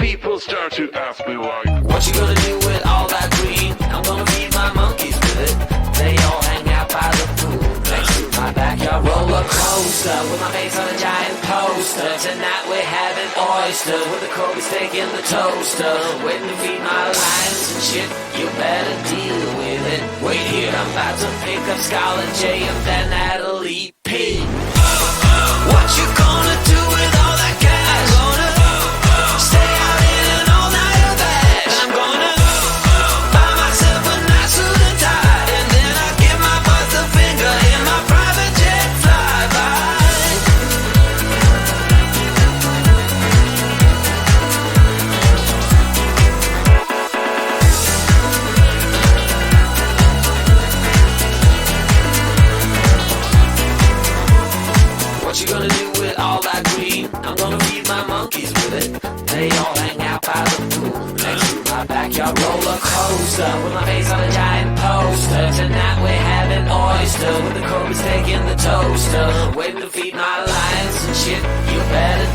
People start to ask me why. What you gonna do with all that green? I'm gonna feed my monkeys with it. They all hang out by the pool next to my backyard roller coaster with my face on a giant poster. Tonight we're having oysters with the Kobe steak in the toaster. Waiting to feed my lions and shit. You better deal with it. Wait here, I'm about to pick up Scarlett J and then Natalie P. What you gonna do with all that cash? Gonna stay out in an all-nighter bash. I'm gonna buy myself a nice suit and tie, and then I'll give my boss the finger in my private jet flyby. What you gonna do with all that green? I'm gonna feed my monkeys with it. They all hang out by the pool next to my backyard roller coaster with my face on a giant poster. Tonight we're having oysters with the Kobe steak in the toaster. Waiting to feed my lions and shit. You better